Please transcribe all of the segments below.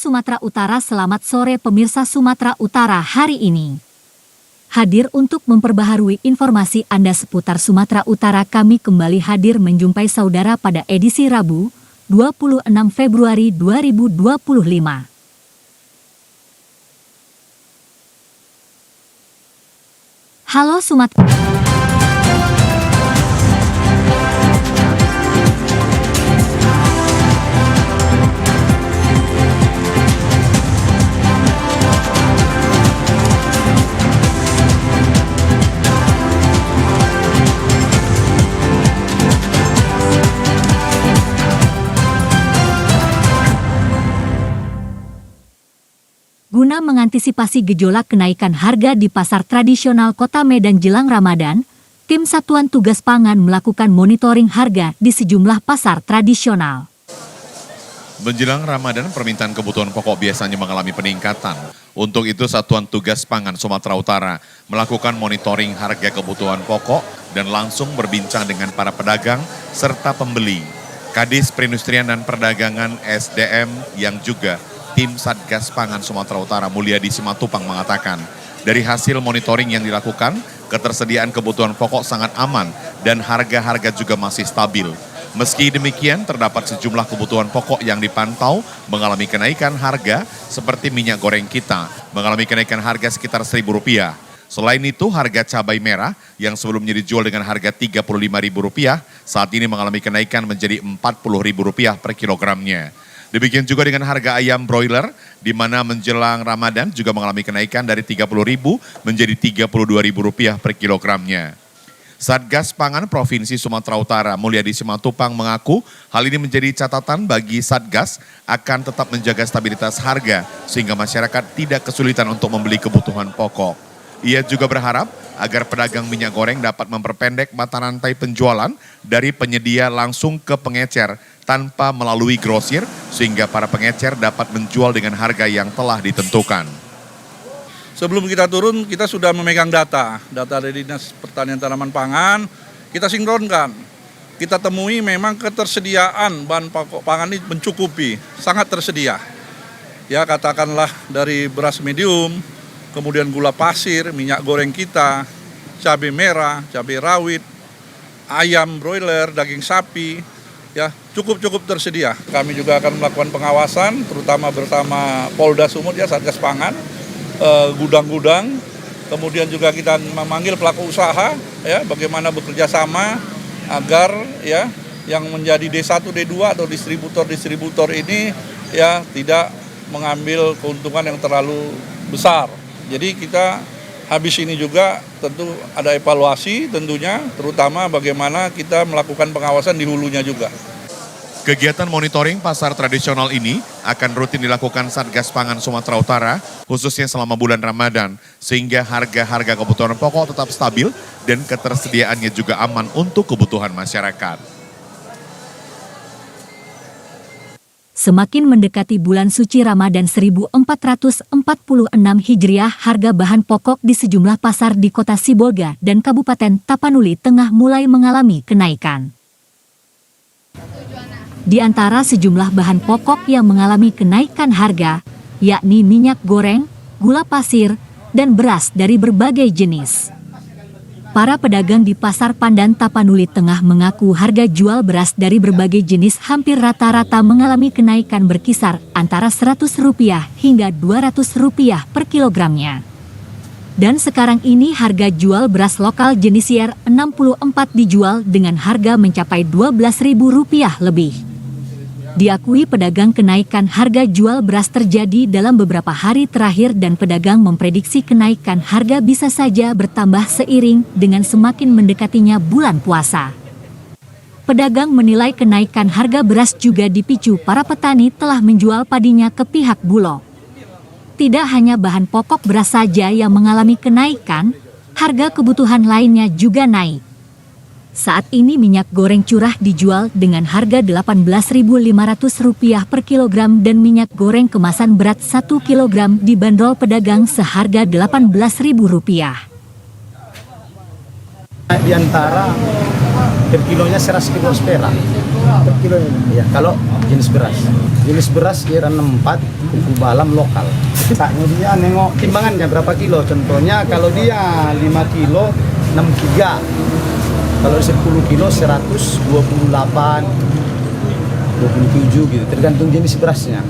Sumatera Utara, selamat sore pemirsa Sumatera Utara hari ini. Hadir untuk memperbaharui informasi Anda seputar Sumatera Utara, kami kembali hadir menjumpai saudara pada edisi Rabu, 26 Februari 2025. Halo Sumatera. Guna mengantisipasi gejolak kenaikan harga di pasar tradisional Kota Medan jelang Ramadan, tim Satuan Tugas Pangan melakukan monitoring harga di sejumlah pasar tradisional. Menjelang Ramadan, permintaan kebutuhan pokok biasanya mengalami peningkatan. Untuk itu, Satuan Tugas Pangan Sumatera Utara melakukan monitoring harga kebutuhan pokok dan langsung berbincang dengan para pedagang serta pembeli. Kadis Perindustrian dan Perdagangan SDM yang juga tim Satgas Pangan Sumatera Utara Mulyadi Simatupang mengatakan, dari hasil monitoring yang dilakukan, ketersediaan kebutuhan pokok sangat aman dan harga-harga juga masih stabil. Meski demikian, terdapat sejumlah kebutuhan pokok yang dipantau mengalami kenaikan harga seperti minyak goreng kita, mengalami kenaikan harga sekitar Rp1.000. Selain itu, harga cabai merah yang sebelumnya dijual dengan harga Rp35.000 saat ini mengalami kenaikan menjadi Rp40.000 per kilogramnya. Demikian juga dengan harga ayam broiler, di mana menjelang Ramadan juga mengalami kenaikan dari Rp30.000 menjadi Rp32.000 per kilogramnya. Satgas Pangan Provinsi Sumatera Utara Mulyadi Simatupang mengaku hal ini menjadi catatan bagi Satgas akan tetap menjaga stabilitas harga sehingga masyarakat tidak kesulitan untuk membeli kebutuhan pokok. Ia juga berharap agar pedagang minyak goreng dapat memperpendek mata rantai penjualan dari penyedia langsung ke pengecer tanpa melalui grosir sehingga para pengecer dapat menjual dengan harga yang telah ditentukan. Sebelum kita turun, kita sudah memegang data dari Dinas Pertanian Tanaman Pangan, kita sinkronkan. Kita temui memang ketersediaan bahan pokok pangan ini mencukupi, sangat tersedia. Ya, katakanlah dari beras medium, kemudian gula pasir, minyak goreng kita, cabai merah, cabai rawit, ayam broiler, daging sapi, ya cukup tersedia. Kami juga akan melakukan pengawasan, terutama bersama Polda Sumut, ya Satgas Pangan, gudang-gudang, kemudian juga kita memanggil pelaku usaha, ya bagaimana bekerja sama agar ya yang menjadi D1, D2 atau distributor ini ya tidak mengambil keuntungan yang terlalu besar. Jadi kita habis ini juga tentu ada evaluasi tentunya, terutama bagaimana kita melakukan pengawasan di hulunya juga. Kegiatan monitoring pasar tradisional ini akan rutin dilakukan Satgas Pangan Sumatera Utara, khususnya selama bulan Ramadan, sehingga harga-harga kebutuhan pokok tetap stabil dan ketersediaannya juga aman untuk kebutuhan masyarakat. Semakin mendekati bulan suci Ramadan 1446 Hijriah, harga bahan pokok di sejumlah pasar di Kota Sibolga dan Kabupaten Tapanuli Tengah mulai mengalami kenaikan. Di antara sejumlah bahan pokok yang mengalami kenaikan harga, yakni minyak goreng, gula pasir, dan beras dari berbagai jenis. Para pedagang di Pasar Pandan Tapanuli Tengah mengaku harga jual beras dari berbagai jenis hampir rata-rata mengalami kenaikan berkisar antara Rp100 hingga Rp200 per kilogramnya. Dan sekarang ini harga jual beras lokal jenis YR64 dijual dengan harga mencapai Rp12.000 lebih. Diakui pedagang kenaikan harga jual beras terjadi dalam beberapa hari terakhir dan pedagang memprediksi kenaikan harga bisa saja bertambah seiring dengan semakin mendekatinya bulan puasa. Pedagang menilai kenaikan harga beras juga dipicu para petani telah menjual padinya ke pihak Bulog. Tidak hanya bahan pokok beras saja yang mengalami kenaikan, harga kebutuhan lainnya juga naik. Saat ini minyak goreng curah dijual dengan harga Rp18.500 per kilogram dan minyak goreng kemasan berat 1 kilogram dibanderol pedagang seharga Rp18.000. Di antara per kilonya 100.000 perak per kilonya. Ya, kalau jenis beras kira 64 kuku balam lokal. Taknya dia nengok timbangannya berapa kilo. Contohnya kalau dia 5 kilo 63, kalau 10 kilo 128, 27 gitu, tergantung jenis berasnya.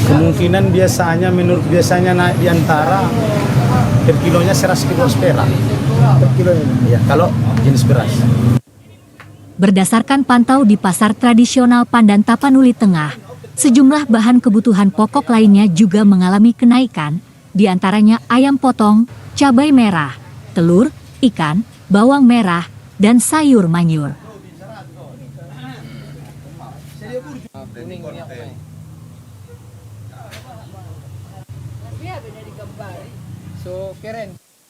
Kemungkinan menurut biasanya naik di antara per kilonya 100.000 perak per kilonya. Ya, kalau jenis beras. Berdasarkan pantau di pasar tradisional Pandan Tapanuli Tengah, sejumlah bahan kebutuhan pokok lainnya juga mengalami kenaikan, di antaranya ayam potong, cabai merah, telur, ikan, bawang merah, dan sayur manyur.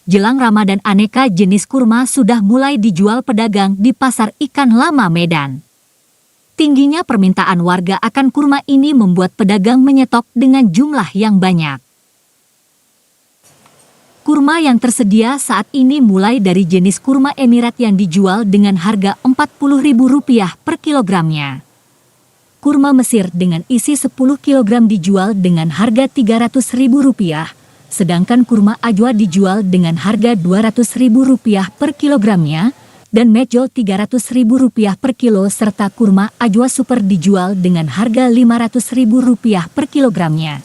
Jelang Ramadan, aneka jenis kurma sudah mulai dijual pedagang di Pasar Ikan Lama Medan. Tingginya permintaan warga akan kurma ini membuat pedagang menyetok dengan jumlah yang banyak. Kurma yang tersedia saat ini mulai dari jenis kurma Emirat yang dijual dengan harga Rp40.000 per kilogramnya. Kurma Mesir dengan isi 10 kg dijual dengan harga Rp300.000, sedangkan kurma ajwa dijual dengan harga Rp200.000 per kilogramnya, dan mejol Rp300.000 per kilo, serta kurma ajwa super dijual dengan harga Rp500.000 per kilogramnya.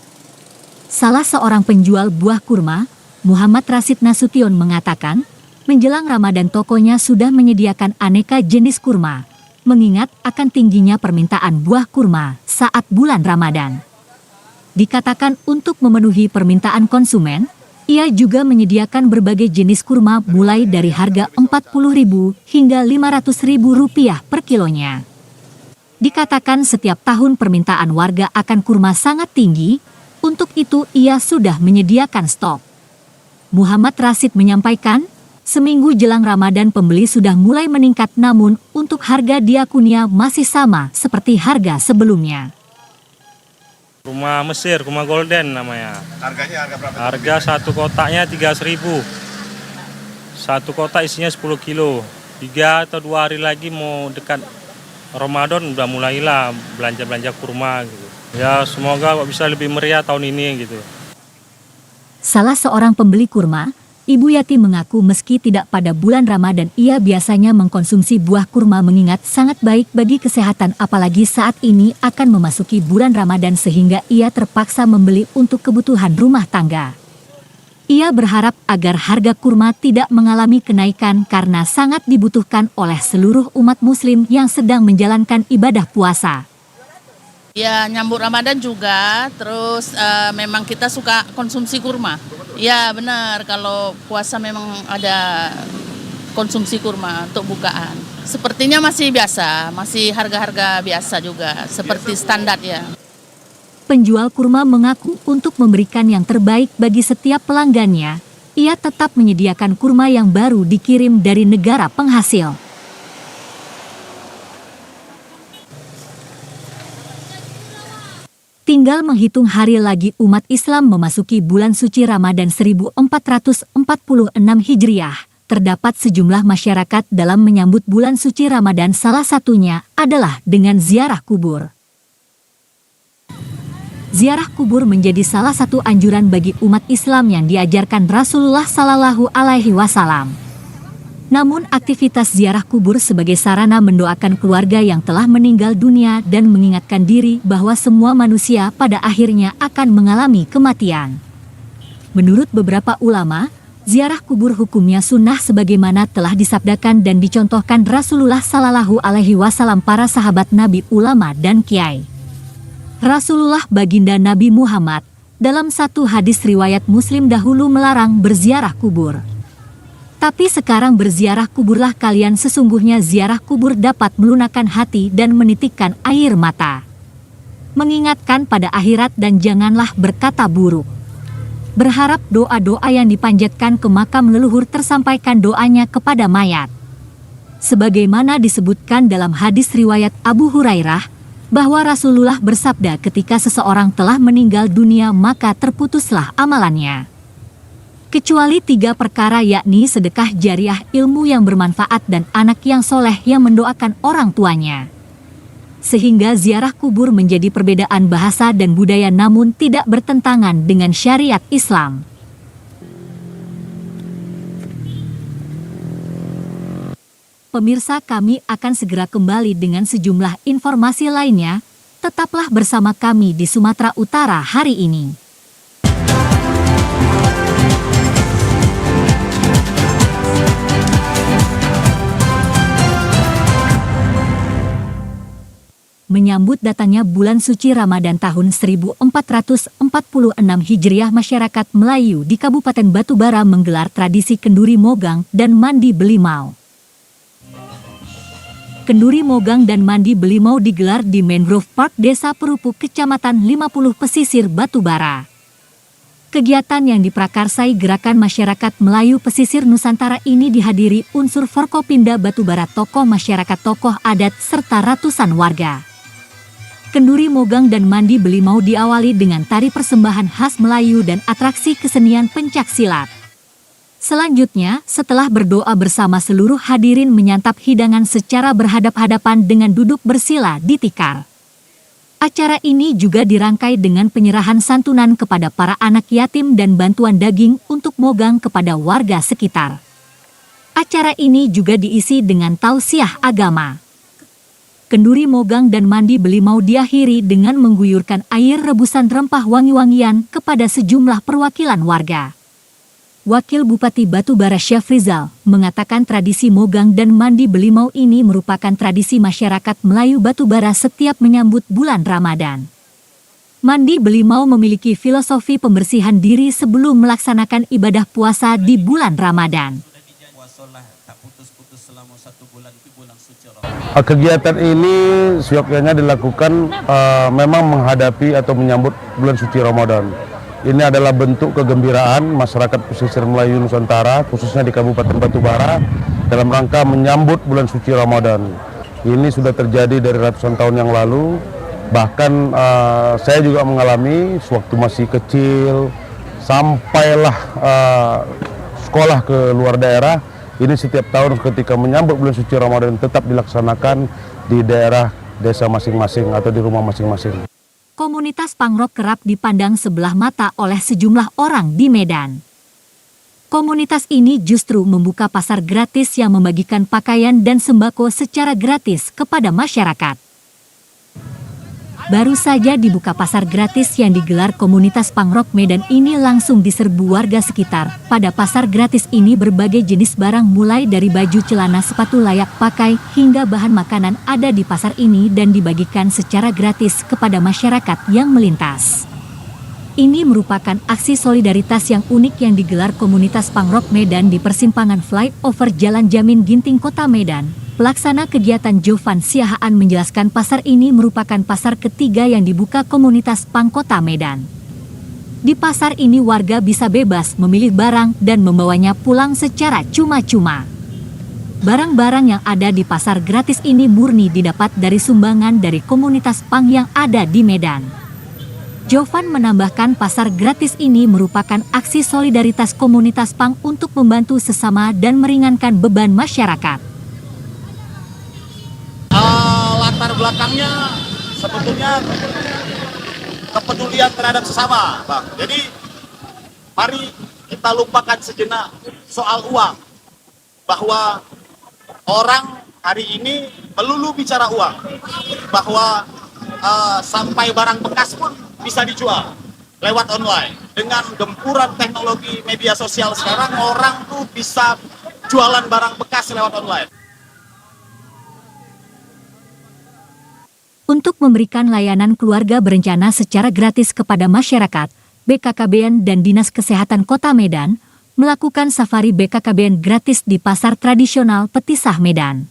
Salah seorang penjual buah kurma, Muhammad Rasid Nasution, mengatakan, menjelang Ramadan tokonya sudah menyediakan aneka jenis kurma, mengingat akan tingginya permintaan buah kurma saat bulan Ramadan. Dikatakan untuk memenuhi permintaan konsumen, ia juga menyediakan berbagai jenis kurma mulai dari harga Rp40.000 hingga Rp500.000 per kilonya. Dikatakan setiap tahun permintaan warga akan kurma sangat tinggi, untuk itu ia sudah menyediakan stok. Muhammad Rasid menyampaikan, seminggu jelang Ramadan pembeli sudah mulai meningkat, namun untuk harga diakunia masih sama seperti harga sebelumnya. Kurma Mesir, kurma golden namanya. Harganya harga berapa? Harga satu kotaknya 3.000. Satu kotak isinya 10 kilo. 3 atau 2 hari lagi mau dekat Ramadan udah mulailah belanja-belanja kurma gitu. Ya semoga bisa lebih meriah tahun ini gitu. Salah seorang pembeli kurma, Ibu Yati, mengaku meski tidak pada bulan Ramadan ia biasanya mengkonsumsi buah kurma mengingat sangat baik bagi kesehatan, apalagi saat ini akan memasuki bulan Ramadan sehingga ia terpaksa membeli untuk kebutuhan rumah tangga. Ia berharap agar harga kurma tidak mengalami kenaikan karena sangat dibutuhkan oleh seluruh umat muslim yang sedang menjalankan ibadah puasa. Ya, nyambut Ramadan juga, terus memang kita suka konsumsi kurma. Ya benar, kalau puasa memang ada konsumsi kurma untuk bukaan. Sepertinya masih biasa, masih harga-harga biasa juga, seperti standar ya. Penjual kurma mengaku untuk memberikan yang terbaik bagi setiap pelanggannya, ia tetap menyediakan kurma yang baru dikirim dari negara penghasil. Tinggal menghitung hari lagi umat Islam memasuki bulan suci Ramadan 1446 Hijriah. Terdapat sejumlah masyarakat dalam menyambut bulan suci Ramadan, salah satunya adalah dengan ziarah kubur. Ziarah kubur menjadi salah satu anjuran bagi umat Islam yang diajarkan Rasulullah Shallallahu Alaihi Wasallam. Namun aktivitas ziarah kubur sebagai sarana mendoakan keluarga yang telah meninggal dunia dan mengingatkan diri bahwa semua manusia pada akhirnya akan mengalami kematian. Menurut beberapa ulama, ziarah kubur hukumnya sunnah sebagaimana telah disabdakan dan dicontohkan Rasulullah Shallallahu Alaihi Wasallam, para sahabat Nabi, ulama dan kiai. Rasulullah baginda Nabi Muhammad dalam satu hadis riwayat Muslim dahulu melarang berziarah kubur. Tapi sekarang berziarah kuburlah kalian, sesungguhnya ziarah kubur dapat melunakkan hati dan menitikkan air mata. Mengingatkan pada akhirat dan janganlah berkata buruk. Berharap doa-doa yang dipanjatkan ke makam leluhur tersampaikan doanya kepada mayat. Sebagaimana disebutkan dalam hadis riwayat Abu Hurairah, bahwa Rasulullah bersabda ketika seseorang telah meninggal dunia maka terputuslah amalannya. kecuali 3 perkara yakni sedekah jariah, ilmu yang bermanfaat, dan anak yang soleh yang mendoakan orang tuanya. Sehingga ziarah kubur menjadi perbedaan bahasa dan budaya namun tidak bertentangan dengan syariat Islam. Pemirsa, kami akan segera kembali dengan sejumlah informasi lainnya. Tetaplah bersama kami di Sumatera Utara hari ini. Menyambut datangnya bulan suci Ramadan tahun 1446 Hijriah, masyarakat Melayu di Kabupaten Batubara menggelar tradisi kenduri mogang dan mandi belimau. Kenduri mogang dan mandi belimau digelar di Mangrove Park Desa Perupuk, Kecamatan 50 Pesisir, Batubara. Kegiatan yang diprakarsai Gerakan Masyarakat Melayu Pesisir Nusantara ini dihadiri unsur Forkopimda Batubara, tokoh masyarakat, tokoh adat, serta ratusan warga. Kenduri mogang dan mandi belimau diawali dengan tari persembahan khas Melayu dan atraksi kesenian pencak silat. Selanjutnya, setelah berdoa bersama, seluruh hadirin menyantap hidangan secara berhadap-hadapan dengan duduk bersila di tikar. Acara ini juga dirangkai dengan penyerahan santunan kepada para anak yatim dan bantuan daging untuk mogang kepada warga sekitar. Acara ini juga diisi dengan tausiah agama. Kenduri mogang dan mandi belimau diakhiri dengan mengguyurkan air rebusan rempah wangi-wangian kepada sejumlah perwakilan warga. Wakil Bupati Batubara Syafrizal mengatakan tradisi mogang dan mandi belimau ini merupakan tradisi masyarakat Melayu Batubara setiap menyambut bulan Ramadan. Mandi belimau memiliki filosofi pembersihan diri sebelum melaksanakan ibadah puasa di bulan Ramadan. Kegiatan ini seyogyanya dilakukan memang menghadapi atau menyambut bulan suci Ramadan. Ini adalah bentuk kegembiraan masyarakat pesisir Melayu Nusantara, khususnya di Kabupaten Batubara, dalam rangka menyambut bulan suci Ramadan. Ini sudah terjadi dari ratusan tahun yang lalu. Bahkan saya juga mengalami sewaktu masih kecil, sampailah sekolah ke luar daerah. Ini setiap tahun ketika menyambut bulan suci Ramadan tetap dilaksanakan di daerah desa masing-masing atau di rumah masing-masing. Komunitas Pangrok kerap dipandang sebelah mata oleh sejumlah orang di Medan. Komunitas ini justru membuka pasar gratis yang membagikan pakaian dan sembako secara gratis kepada masyarakat. Baru saja dibuka pasar gratis yang digelar komunitas Pangrok Medan ini langsung diserbu warga sekitar. Pada pasar gratis ini berbagai jenis barang mulai dari baju, celana, sepatu layak pakai hingga bahan makanan ada di pasar ini dan dibagikan secara gratis kepada masyarakat yang melintas. Ini merupakan aksi solidaritas yang unik yang digelar komunitas Pangrok Medan di persimpangan flyover Jalan Jamin Ginting, Kota Medan. Pelaksana kegiatan Jovan Siahaan menjelaskan pasar ini merupakan pasar ketiga yang dibuka komunitas Pang Kota Medan. Di pasar ini warga bisa bebas memilih barang dan membawanya pulang secara cuma-cuma. Barang-barang yang ada di pasar gratis ini murni didapat dari sumbangan dari komunitas Pang yang ada di Medan. Jovan menambahkan pasar gratis ini merupakan aksi solidaritas komunitas Pang untuk membantu sesama dan meringankan beban masyarakat. Latar belakangnya sebetulnya kepedulian terhadap sesama, Bang. Jadi mari kita lupakan sejenak soal uang, bahwa orang hari ini melulu bicara uang, bahwa sampai barang bekas pun bisa dijual lewat online. Dengan gempuran teknologi media sosial sekarang, orang tuh bisa jualan barang bekas lewat online. Untuk memberikan layanan keluarga berencana secara gratis kepada masyarakat, BKKBN dan Dinas Kesehatan Kota Medan melakukan safari BKKBN gratis di Pasar Tradisional Petisah, Medan.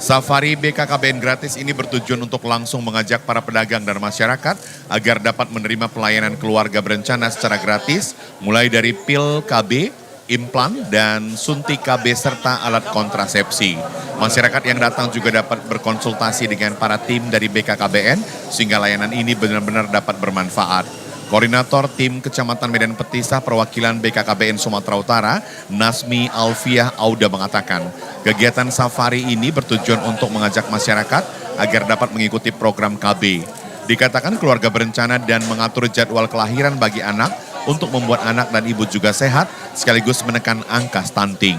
Safari BKKBN gratis ini bertujuan untuk langsung mengajak para pedagang dan masyarakat agar dapat menerima pelayanan keluarga berencana secara gratis, mulai dari pil KB, implan, dan suntik KB serta alat kontrasepsi. Masyarakat yang datang juga dapat berkonsultasi dengan para tim dari BKKBN sehingga layanan ini benar-benar dapat bermanfaat. Koordinator Tim Kecamatan Medan Petisah Perwakilan BKKBN Sumatera Utara, Nasmi Alfiah Auda mengatakan, kegiatan safari ini bertujuan untuk mengajak masyarakat agar dapat mengikuti program KB. Dikatakan keluarga berencana dan mengatur jadwal kelahiran bagi anak untuk membuat anak dan ibu juga sehat sekaligus menekan angka stunting.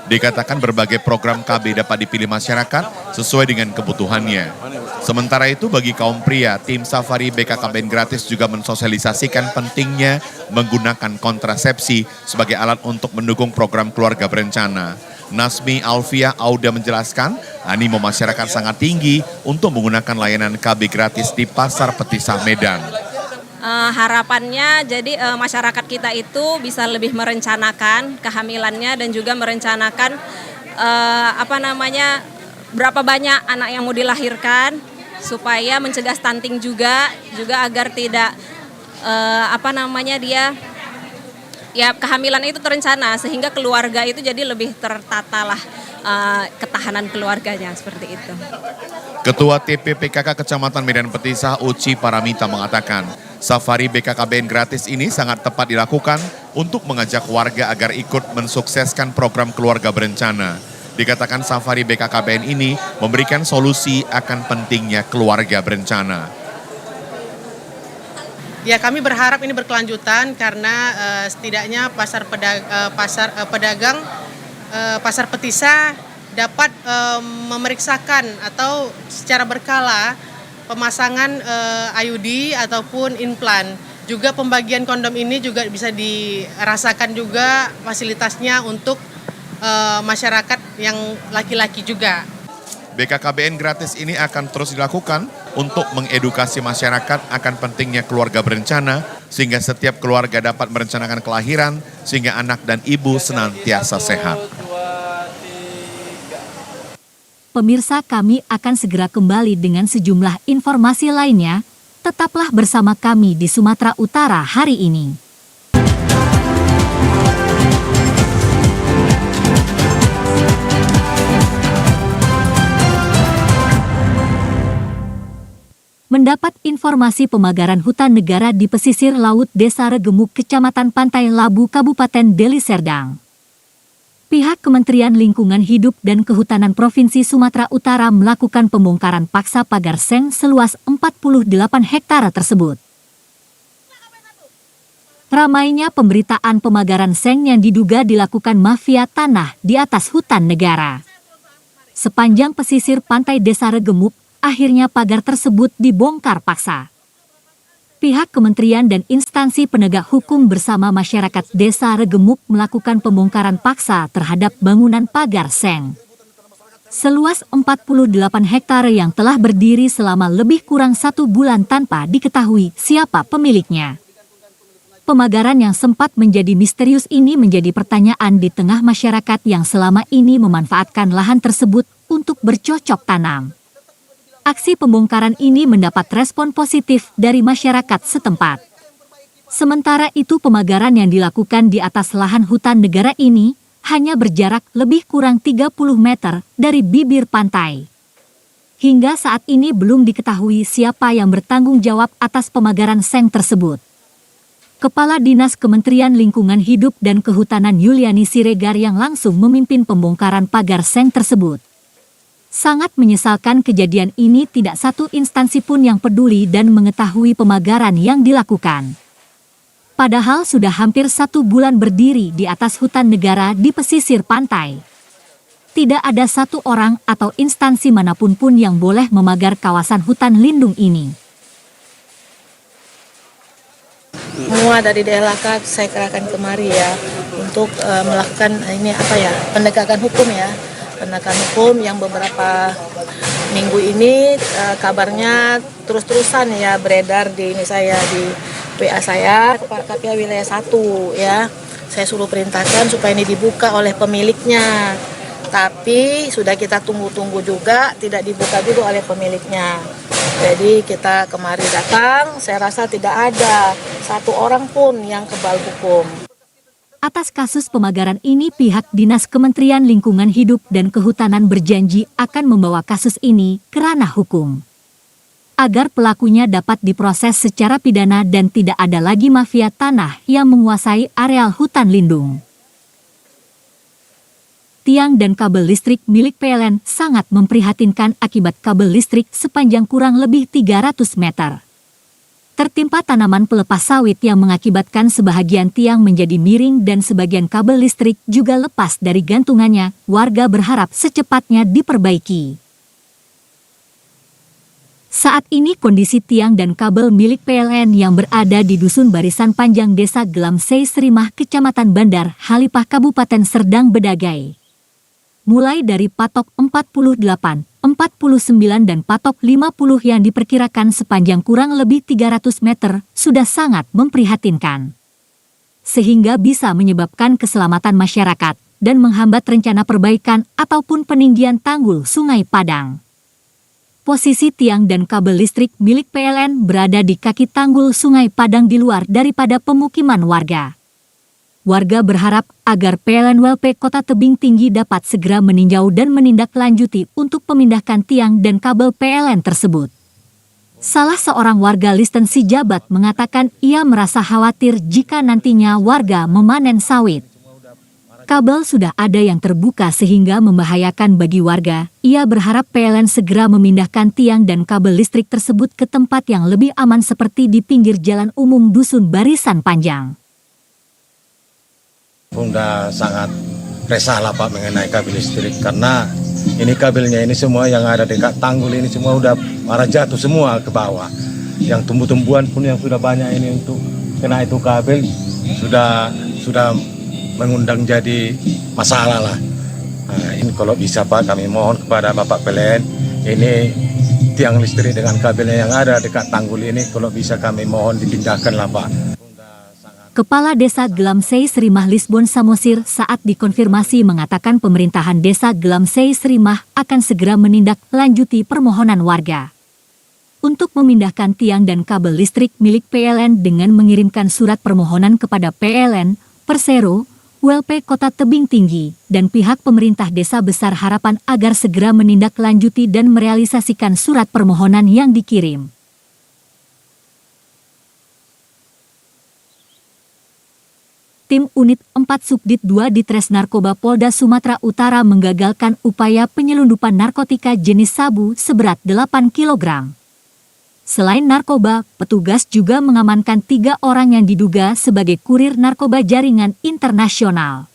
Dikatakan berbagai program KB dapat dipilih masyarakat sesuai dengan kebutuhannya. Sementara itu bagi kaum pria, tim safari BKKBN Gratis juga mensosialisasikan pentingnya menggunakan kontrasepsi sebagai alat untuk mendukung program keluarga berencana. Nasmi Alfiah Auda menjelaskan, animo masyarakat sangat tinggi untuk menggunakan layanan KB gratis di Pasar Petisah Medan. Harapannya jadi masyarakat kita itu bisa lebih merencanakan kehamilannya dan juga merencanakan berapa banyak anak yang mau dilahirkan supaya mencegah stunting juga agar tidak kehamilan itu terencana sehingga keluarga itu jadi lebih tertata lah ketahanan keluarganya seperti itu. Ketua TPPKK Kecamatan Medan Petisah Uci Paramita mengatakan, safari BKKBN gratis ini sangat tepat dilakukan untuk mengajak warga agar ikut mensukseskan program keluarga berencana. Dikatakan safari BKKBN ini memberikan solusi akan pentingnya keluarga berencana. Ya, kami berharap ini berkelanjutan karena setidaknya pasar Petisah dapat memeriksakan atau secara berkala pemasangan IUD ataupun implan. Juga pembagian kondom ini juga bisa dirasakan juga fasilitasnya untuk masyarakat yang laki-laki juga. BKKBN gratis ini akan terus dilakukan untuk mengedukasi masyarakat akan pentingnya keluarga berencana sehingga setiap keluarga dapat merencanakan kelahiran sehingga anak dan ibu senantiasa sehat. Pemirsa, kami akan segera kembali dengan sejumlah informasi lainnya. Tetaplah bersama kami di Sumatera Utara hari ini. Mendapat informasi pemagaran hutan negara di pesisir laut Desa Regemuk, Kecamatan Pantai Labu, Kabupaten Deli Serdang. Pihak Kementerian Lingkungan Hidup dan Kehutanan Provinsi Sumatera Utara melakukan pembongkaran paksa pagar seng seluas 48 hektare tersebut. Ramainya pemberitaan pemagaran seng yang diduga dilakukan mafia tanah di atas hutan negara. Sepanjang pesisir pantai Desa Regemuk, akhirnya pagar tersebut dibongkar paksa. Pihak kementerian dan instansi penegak hukum bersama masyarakat Desa Regemuk melakukan pembongkaran paksa terhadap bangunan pagar seng. Seluas 48 hektare yang telah berdiri selama lebih kurang 1 bulan tanpa diketahui siapa pemiliknya. Pemagaran yang sempat menjadi misterius ini menjadi pertanyaan di tengah masyarakat yang selama ini memanfaatkan lahan tersebut untuk bercocok tanam. Aksi pembongkaran ini mendapat respon positif dari masyarakat setempat. Sementara itu pemagaran yang dilakukan di atas lahan hutan negara ini hanya berjarak lebih kurang 30 meter dari bibir pantai. Hingga saat ini belum diketahui siapa yang bertanggung jawab atas pemagaran seng tersebut. Kepala Dinas Kementerian Lingkungan Hidup dan Kehutanan Yuliani Siregar yang langsung memimpin pembongkaran pagar seng tersebut. Sangat menyesalkan kejadian ini tidak satu instansi pun yang peduli dan mengetahui pemagaran yang dilakukan. Padahal sudah hampir 1 bulan berdiri di atas hutan negara di pesisir pantai. Tidak ada satu orang atau instansi manapun pun yang boleh memagar kawasan hutan lindung ini. Semua dari DLHK saya kerahkan kemari ya untuk melakukan penegakan hukum ya. Penegakan hukum yang beberapa minggu ini kabarnya terus-terusan ya beredar di WA saya Pak KPA wilayah 1 ya. Saya suruh perintahkan supaya ini dibuka oleh pemiliknya. Tapi sudah kita tunggu-tunggu juga tidak dibuka juga oleh pemiliknya. Jadi kita kemari datang, saya rasa tidak ada satu orang pun yang kebal hukum. Atas kasus pemagaran ini pihak Dinas Kementerian Lingkungan Hidup dan Kehutanan berjanji akan membawa kasus ini ke ranah hukum. agar pelakunya dapat diproses secara pidana dan tidak ada lagi mafia tanah yang menguasai areal hutan lindung. Tiang dan kabel listrik milik PLN sangat memprihatinkan akibat kabel listrik sepanjang kurang lebih 300 meter. Tertimpa tanaman pelepas sawit yang mengakibatkan sebahagian tiang menjadi miring dan sebagian kabel listrik juga lepas dari gantungannya. Warga berharap secepatnya diperbaiki. Saat ini kondisi tiang dan kabel milik PLN yang berada di Dusun Barisan Panjang Desa Gelamsei Serimah, Kecamatan Bandar, Halipah, Kabupaten Serdang Bedagai. Mulai dari patok 48, 49 dan patok 50 yang diperkirakan sepanjang kurang lebih 300 meter sudah sangat memprihatinkan. Sehingga bisa menyebabkan keselamatan masyarakat dan menghambat rencana perbaikan ataupun peninggian tanggul Sungai Padang. Posisi tiang dan kabel listrik milik PLN berada di kaki tanggul Sungai Padang di luar daripada pemukiman warga. Warga berharap agar PLN WLP Kota Tebing Tinggi dapat segera meninjau dan menindaklanjuti untuk memindahkan tiang dan kabel PLN tersebut. Salah seorang warga Listen Sijabat mengatakan ia merasa khawatir jika nantinya warga memanen sawit. Kabel sudah ada yang terbuka sehingga membahayakan bagi warga. Ia berharap PLN segera memindahkan tiang dan kabel listrik tersebut ke tempat yang lebih aman seperti di pinggir jalan umum Dusun Barisan Panjang. Sudah sangat resah lah Pak mengenai kabel listrik karena ini kabelnya ini semua yang ada dekat tanggul ini semua udah arah jatuh semua ke bawah. Yang tumbuh-tumbuhan pun yang sudah banyak ini untuk kena itu kabel sudah mengundang jadi masalah lah. Nah, ini kalau bisa Pak kami mohon kepada Bapak PLN ini tiang listrik dengan kabelnya yang ada dekat tanggul ini kalau bisa kami mohon dipindahkan lah Pak. Kepala Desa Gelamsei Serimah Lisbon Samosir saat dikonfirmasi mengatakan pemerintahan Desa Gelamsei Serimah akan segera menindaklanjuti permohonan warga untuk memindahkan tiang dan kabel listrik milik PLN dengan mengirimkan surat permohonan kepada PLN, Persero, WLP Kota Tebing Tinggi, dan pihak pemerintah Desa Besar Harapan agar segera menindaklanjuti dan merealisasikan surat permohonan yang dikirim. Tim Unit 4 Subdit 2 Ditres Narkoba Polda Sumatera Utara menggagalkan upaya penyelundupan narkotika jenis sabu seberat 8 kg. Selain narkoba, petugas juga mengamankan 3 orang yang diduga sebagai kurir narkoba jaringan internasional.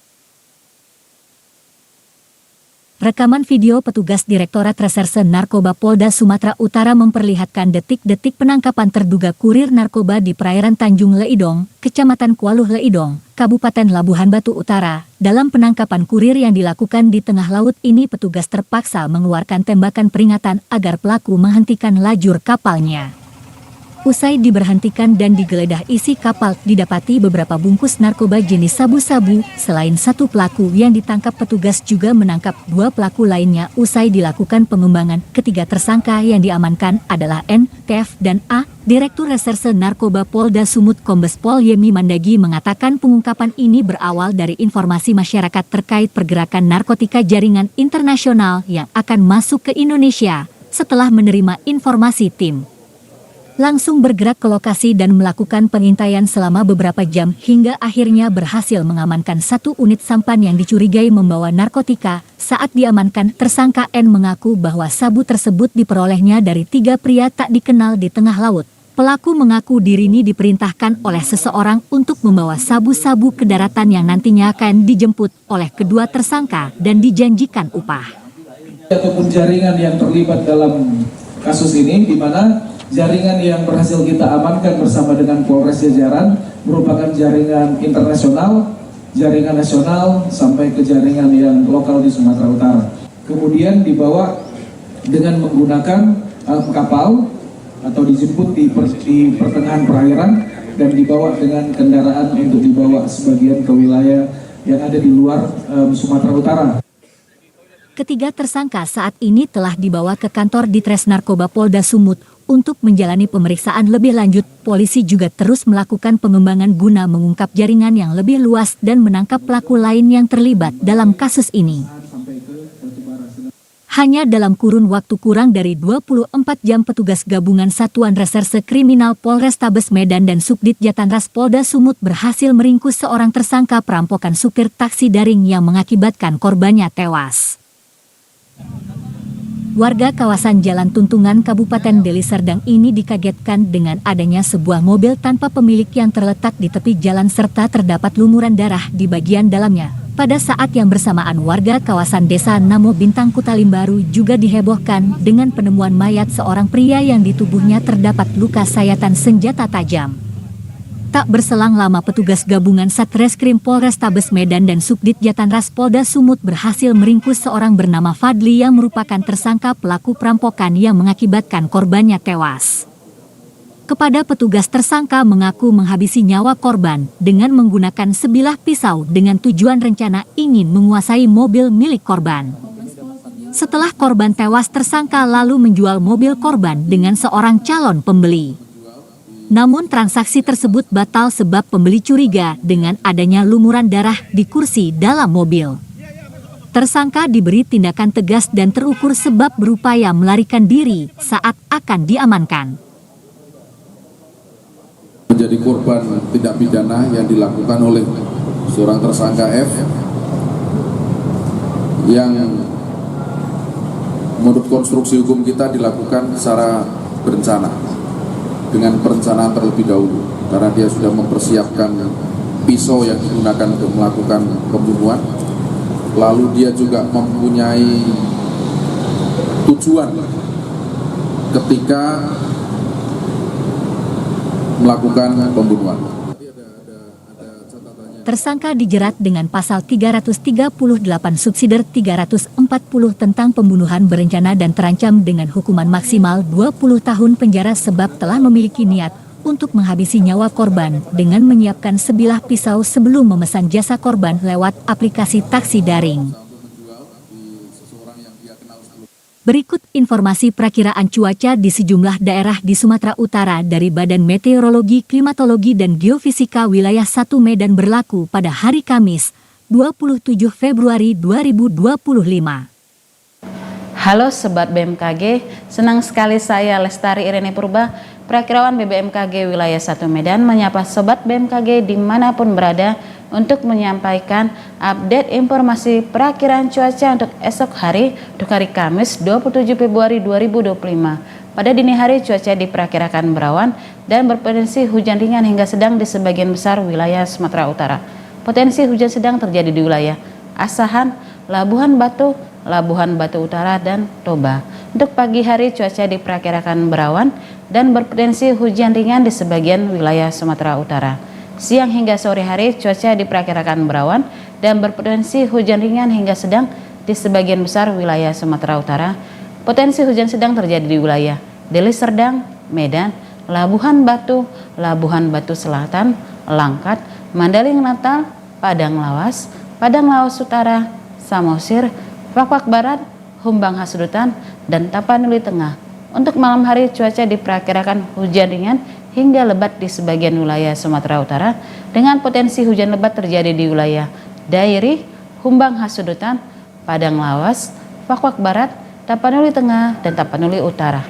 Rekaman video petugas Direktorat Reserse Narkoba Polda Sumatera Utara memperlihatkan detik-detik penangkapan terduga kurir narkoba di perairan Tanjung Leidong, Kecamatan Kualuh Leidong, Kabupaten Labuhan Batu Utara. Dalam penangkapan kurir yang dilakukan di tengah laut ini petugas terpaksa mengeluarkan tembakan peringatan agar pelaku menghentikan lajur kapalnya. Usai diberhentikan dan digeledah isi kapal, didapati beberapa bungkus narkoba jenis sabu-sabu. Selain 1 pelaku yang ditangkap, petugas juga menangkap 2 pelaku lainnya. Usai dilakukan pengembangan, ketiga tersangka yang diamankan adalah N, TF, dan A. Direktur Reserse Narkoba Polda Sumut Kombes Pol Yemi Mandagi mengatakan pengungkapan ini berawal dari informasi masyarakat terkait pergerakan narkotika jaringan internasional yang akan masuk ke Indonesia. Setelah menerima informasi, tim langsung bergerak ke lokasi dan melakukan pengintaian selama beberapa jam hingga akhirnya berhasil mengamankan 1 unit sampan yang dicurigai membawa narkotika. Saat diamankan, tersangka N mengaku bahwa sabu tersebut diperolehnya dari 3 pria tak dikenal di tengah laut. Pelaku mengaku diri ini diperintahkan oleh seseorang untuk membawa sabu-sabu ke daratan yang nantinya akan dijemput oleh kedua tersangka dan dijanjikan upah. Ataupun jaringan yang terlibat dalam kasus ini, di mana jaringan yang berhasil kita amankan bersama dengan Polres Jajaran merupakan jaringan internasional, jaringan nasional, sampai ke jaringan yang lokal di Sumatera Utara. Kemudian dibawa dengan menggunakan kapal atau dijemput di pertengahan perairan dan dibawa dengan kendaraan untuk dibawa sebagian ke wilayah yang ada di luar Sumatera Utara. Ketiga tersangka saat ini telah dibawa ke kantor Ditres Narkoba Polda Sumut untuk menjalani pemeriksaan lebih lanjut. Polisi juga terus melakukan pengembangan guna mengungkap jaringan yang lebih luas dan menangkap pelaku lain yang terlibat dalam kasus ini. Hanya dalam kurun waktu kurang dari 24 jam petugas gabungan Satuan Reserse Kriminal Polrestabes Medan dan Subdit Jatanras Polda Sumut berhasil meringkus seorang tersangka perampokan supir taksi daring yang mengakibatkan korbannya tewas. Warga kawasan Jalan Tuntungan Kabupaten Deli Serdang ini dikagetkan dengan adanya sebuah mobil tanpa pemilik yang terletak di tepi jalan serta terdapat lumuran darah di bagian dalamnya. Pada saat yang bersamaan warga kawasan Desa Namo Bintang Kutalimbaru juga dihebohkan dengan penemuan mayat seorang pria yang di tubuhnya terdapat luka sayatan senjata tajam. Tak berselang lama petugas gabungan Satreskrim Polrestabes Medan dan Subdit Jatanras Polda Sumut berhasil meringkus seorang bernama Fadli yang merupakan tersangka pelaku perampokan yang mengakibatkan korbannya tewas. Kepada petugas tersangka mengaku menghabisi nyawa korban dengan menggunakan sebilah pisau dengan tujuan rencana ingin menguasai mobil milik korban. Setelah korban tewas, tersangka lalu menjual mobil korban dengan seorang calon pembeli. Namun transaksi tersebut batal sebab pembeli curiga dengan adanya lumuran darah di kursi dalam mobil. Tersangka diberi tindakan tegas dan terukur sebab berupaya melarikan diri saat akan diamankan. Menjadi korban tindak pidana yang dilakukan oleh seorang tersangka F yang menurut konstruksi hukum kita dilakukan secara berencana dengan perencanaan terlebih dahulu karena dia sudah mempersiapkan pisau yang digunakan untuk melakukan pembunuhan, lalu dia juga mempunyai tujuan ketika melakukan pembunuhan. Tersangka dijerat dengan pasal 338 subsider 340 tentang pembunuhan berencana dan terancam dengan hukuman maksimal 20 tahun penjara sebab telah memiliki niat untuk menghabisi nyawa korban dengan menyiapkan sebilah pisau sebelum memesan jasa korban lewat aplikasi taksi daring. Berikut informasi perakiraan cuaca di sejumlah daerah di Sumatera Utara dari Badan Meteorologi, Klimatologi, dan Geofisika Wilayah 1 Medan berlaku pada hari Kamis, 27 Februari 2025. Halo Sobat BMKG, senang sekali saya Lestari Irene Purba, Perakirawan BBMKG Wilayah 1 Medan menyapa Sobat BMKG dimanapun berada untuk menyampaikan update informasi perakiraan cuaca untuk esok hari, untuk hari Kamis 27 Februari 2025. Pada dini hari cuaca diperkirakan berawan dan berpotensi hujan ringan hingga sedang di sebagian besar wilayah Sumatera Utara. Potensi hujan sedang terjadi di wilayah Asahan, Labuhan Batu, Labuhan Batu Utara, dan Toba. Untuk pagi hari cuaca diperkirakan berawan dan berpotensi hujan ringan di sebagian wilayah Sumatera Utara. Siang hingga sore hari cuaca diperkirakan berawan dan berpotensi hujan ringan hingga sedang di sebagian besar wilayah Sumatera Utara. Potensi hujan sedang terjadi di wilayah Deli Serdang, Medan, Labuhan Batu Selatan, Langkat, Mandaling Natal, Padang Lawas Utara, Samosir, Pakpak Barat, Humbang Hasudutan, dan Tapanuli Tengah. Untuk malam hari cuaca diperkirakan hujan ringan hingga lebat di sebagian wilayah Sumatera Utara dengan potensi hujan lebat terjadi di wilayah Dairi, Humbang Hasudutan, Padang Lawas, Pakpak Barat, Tapanuli Tengah, dan Tapanuli Utara.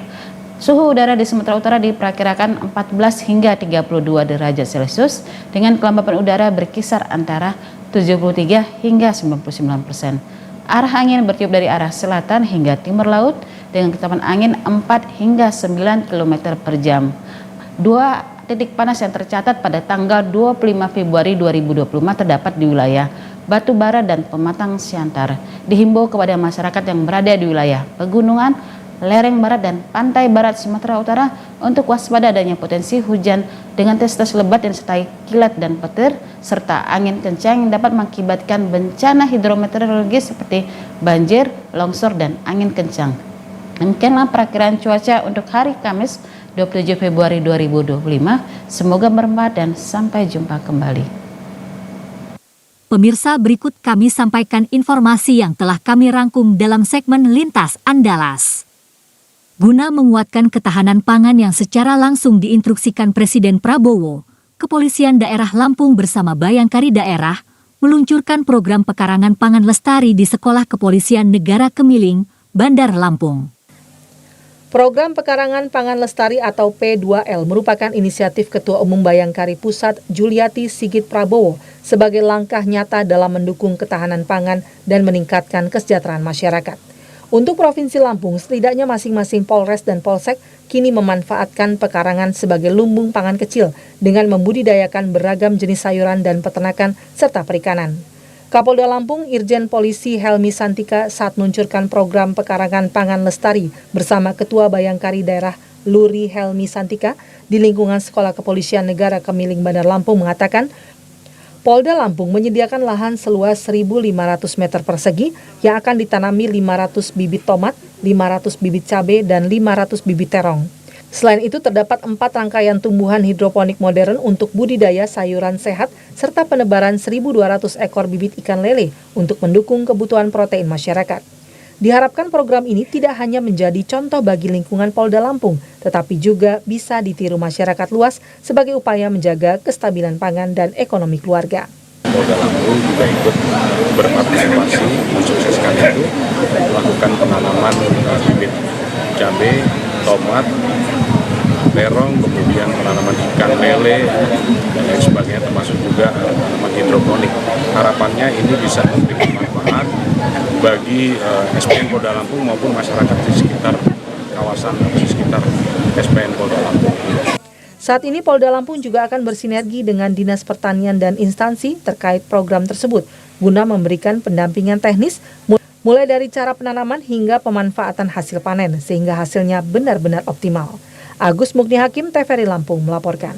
Suhu udara di Sumatera Utara diperkirakan 14 hingga 32 derajat Celcius dengan kelembapan udara berkisar antara 73 hingga 99%. Arah angin bertiup dari arah selatan hingga timur laut dengan kecepatan angin 4 hingga 9 km per jam. Dua titik panas yang tercatat pada tanggal 25 Februari 2025 terdapat di wilayah Batu Bara dan Pematang Siantar. Dihimbau kepada masyarakat yang berada di wilayah pegunungan, lereng barat dan pantai barat Sumatera Utara untuk waspada adanya potensi hujan dengan intensitas lebat yang disertai kilat dan petir serta angin kencang yang dapat mengakibatkan bencana hidrometeorologis seperti banjir, longsor, dan angin kencang. Demikianlah perakiraan cuaca untuk hari Kamis 27 Februari 2025. Semoga bermanfaat dan sampai jumpa kembali. Pemirsa, berikut kami sampaikan informasi yang telah kami rangkum dalam segmen Lintas Andalas. Guna menguatkan ketahanan pangan yang secara langsung diinstruksikan Presiden Prabowo, Kepolisian Daerah Lampung bersama Bayangkari Daerah meluncurkan program pekarangan pangan lestari di Sekolah Kepolisian Negara Kemiling Bandar Lampung. Program Pekarangan Pangan Lestari atau P2L merupakan inisiatif Ketua Umum Bayangkari Pusat Juliati Sigit Prabowo sebagai langkah nyata dalam mendukung ketahanan pangan dan meningkatkan kesejahteraan masyarakat. Untuk Provinsi Lampung, setidaknya masing-masing Polres dan Polsek kini memanfaatkan pekarangan sebagai lumbung pangan kecil dengan membudidayakan beragam jenis sayuran dan peternakan serta perikanan. Kapolda Lampung Irjen Polisi Helmi Santika saat meluncurkan program Pekarangan Pangan Lestari bersama Ketua Bayangkari Daerah Luri Helmi Santika di lingkungan Sekolah Kepolisian Negara Kemiling Bandar Lampung mengatakan, Polda Lampung menyediakan lahan seluas 1.500 meter persegi yang akan ditanami 500 bibit tomat, 500 bibit cabai, dan 500 bibit terong. Selain itu terdapat 4 rangkaian tumbuhan hidroponik modern untuk budidaya sayuran sehat serta penebaran 1.200 ekor bibit ikan lele untuk mendukung kebutuhan protein masyarakat. Diharapkan program ini tidak hanya menjadi contoh bagi lingkungan Polda Lampung, tetapi juga bisa ditiru masyarakat luas sebagai upaya menjaga kestabilan pangan dan ekonomi keluarga. Polda Lampung juga ikut berpartisipasi mensukseskan itu, melakukan penanaman bibit cabai, tomat, terong, kemudian penanaman ikan lele, dan lain sebagainya, termasuk juga tanaman hidroponik. Harapannya ini bisa memberikan manfaat bagi SPN Polda Lampung maupun masyarakat di sekitar kawasan atau di sekitar SPN Polda Lampung. Saat ini Polda Lampung juga akan bersinergi dengan Dinas Pertanian dan instansi terkait program tersebut guna memberikan pendampingan teknis mulai dari cara penanaman hingga pemanfaatan hasil panen sehingga hasilnya benar-benar optimal. Agus Mukni Hakim, TVRI Lampung melaporkan.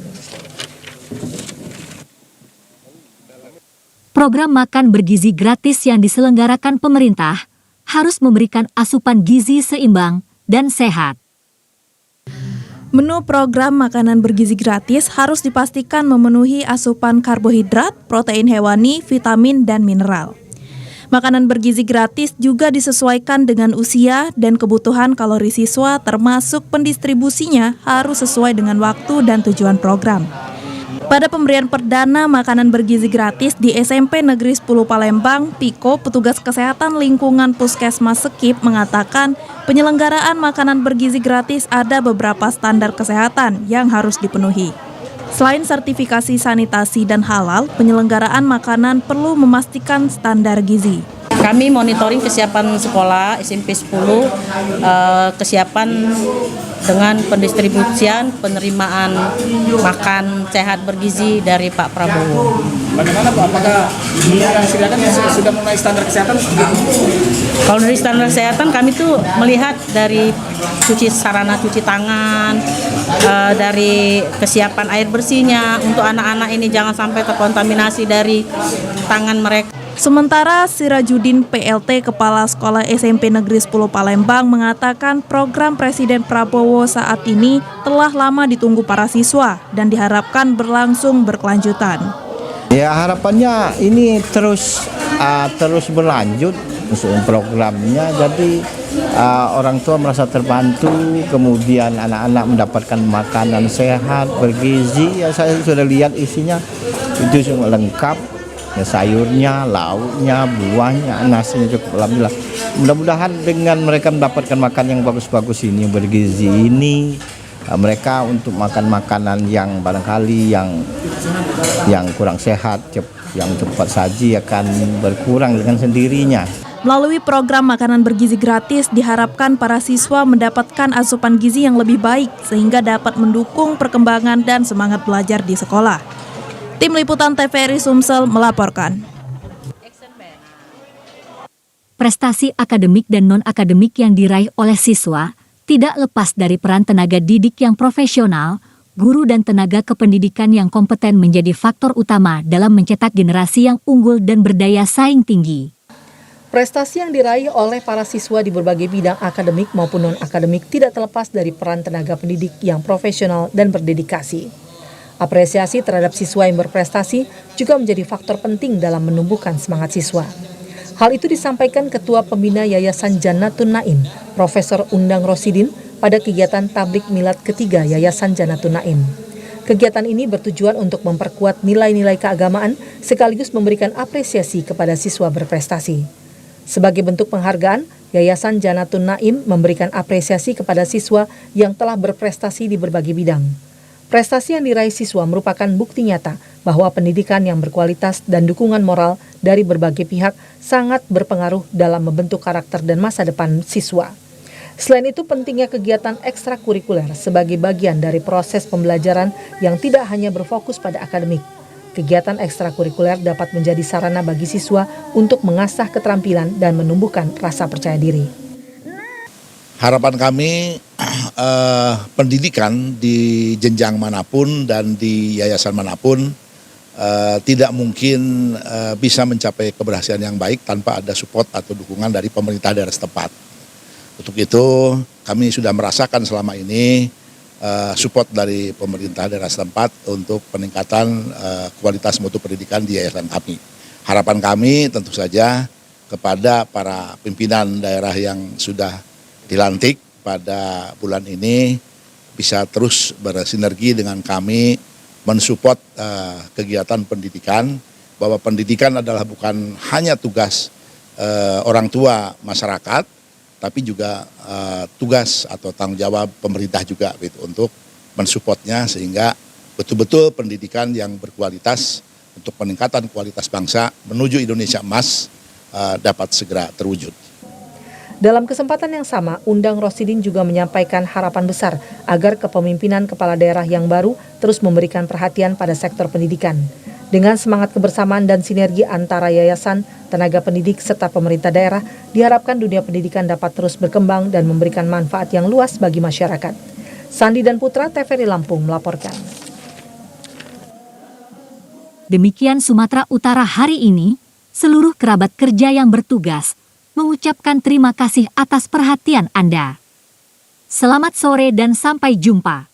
Program makan bergizi gratis yang diselenggarakan pemerintah harus memberikan asupan gizi seimbang dan sehat. Menu program makanan bergizi gratis harus dipastikan memenuhi asupan karbohidrat, protein hewani, vitamin, dan mineral. Makanan bergizi gratis juga disesuaikan dengan usia dan kebutuhan kalori siswa, termasuk pendistribusinya harus sesuai dengan waktu dan tujuan program. Pada pemberian perdana makanan bergizi gratis di SMP Negeri 10 Palembang, Piko, petugas kesehatan lingkungan Puskesmas Sekip mengatakan penyelenggaraan makanan bergizi gratis ada beberapa standar kesehatan yang harus dipenuhi. Selain sertifikasi sanitasi dan halal, penyelenggaraan makanan perlu memastikan standar gizi. Kami monitoring kesiapan sekolah SMP 10, kesiapan dengan pendistribusian penerimaan makan sehat bergizi dari Pak Prabowo. Bagaimana Pak? Apakah yang disediakan sudah memenuhi standar kesehatan? Kalau dari standar kesehatan kami tuh melihat dari sarana cuci tangan, dari kesiapan air bersihnya untuk anak-anak ini jangan sampai terkontaminasi dari tangan mereka. Sementara Sirajudin PLT Kepala Sekolah SMP Negeri 10 Palembang mengatakan program Presiden Prabowo saat ini telah lama ditunggu para siswa dan diharapkan berlangsung berkelanjutan. Ya harapannya ini terus berlanjut programnya, jadi orang tua merasa terbantu, kemudian anak-anak mendapatkan makanan sehat bergizi. Ya saya sudah lihat isinya itu semua lengkap. Ya, sayurnya, lauknya, buahnya, nasinya cukup. Alhamdulillah. Mudah-mudahan dengan mereka mendapatkan makan yang bagus-bagus ini, bergizi ini, mereka untuk makan makanan yang barangkali yang kurang sehat, yang cepat saji akan berkurang dengan sendirinya. Melalui program makanan bergizi gratis, diharapkan para siswa mendapatkan asupan gizi yang lebih baik sehingga dapat mendukung perkembangan dan semangat belajar di sekolah. Tim Liputan TVRI Sumsel melaporkan. Prestasi akademik dan non-akademik yang diraih oleh siswa tidak lepas dari peran tenaga didik yang profesional, guru dan tenaga kependidikan yang kompeten menjadi faktor utama dalam mencetak generasi yang unggul dan berdaya saing tinggi. Prestasi yang diraih oleh para siswa di berbagai bidang akademik maupun non-akademik tidak terlepas dari peran tenaga pendidik yang profesional dan berdedikasi. Apresiasi terhadap siswa yang berprestasi juga menjadi faktor penting dalam menumbuhkan semangat siswa. Hal itu disampaikan Ketua Pembina Yayasan Jannatun Naim, Profesor Undang Rosidin, pada kegiatan tablik milad ketiga Yayasan Jannatun Naim. Kegiatan ini bertujuan untuk memperkuat nilai-nilai keagamaan sekaligus memberikan apresiasi kepada siswa berprestasi. Sebagai bentuk penghargaan, Yayasan Janatun Naim memberikan apresiasi kepada siswa yang telah berprestasi di berbagai bidang. Prestasi yang diraih siswa merupakan bukti nyata bahwa pendidikan yang berkualitas dan dukungan moral dari berbagai pihak sangat berpengaruh dalam membentuk karakter dan masa depan siswa. Selain itu, pentingnya kegiatan ekstrakurikuler sebagai bagian dari proses pembelajaran yang tidak hanya berfokus pada akademik. Kegiatan ekstrakurikuler dapat menjadi sarana bagi siswa untuk mengasah keterampilan dan menumbuhkan rasa percaya diri. Harapan kami pendidikan di jenjang manapun dan di yayasan manapun tidak mungkin bisa mencapai keberhasilan yang baik tanpa ada support atau dukungan dari pemerintah daerah setempat. Untuk itu kami sudah merasakan selama ini support dari pemerintah daerah setempat untuk peningkatan kualitas mutu pendidikan di yayasan kami. Harapan kami tentu saja kepada para pimpinan daerah yang sudah dilantik pada bulan ini bisa terus bersinergi dengan kami mensupport kegiatan pendidikan, bahwa pendidikan adalah bukan hanya tugas orang tua masyarakat, tapi juga tugas atau tanggung jawab pemerintah juga gitu, untuk mensupportnya sehingga betul-betul pendidikan yang berkualitas untuk peningkatan kualitas bangsa menuju Indonesia emas dapat segera terwujud. Dalam kesempatan yang sama, Undang Rosidin juga menyampaikan harapan besar agar kepemimpinan kepala daerah yang baru terus memberikan perhatian pada sektor pendidikan. Dengan semangat kebersamaan dan sinergi antara yayasan, tenaga pendidik, serta pemerintah daerah, diharapkan dunia pendidikan dapat terus berkembang dan memberikan manfaat yang luas bagi masyarakat. Sandi dan Putra, TVRI Lampung melaporkan. Demikian Sumatera Utara hari ini, seluruh kerabat kerja yang bertugas mengucapkan terima kasih atas perhatian Anda. Selamat sore dan sampai jumpa.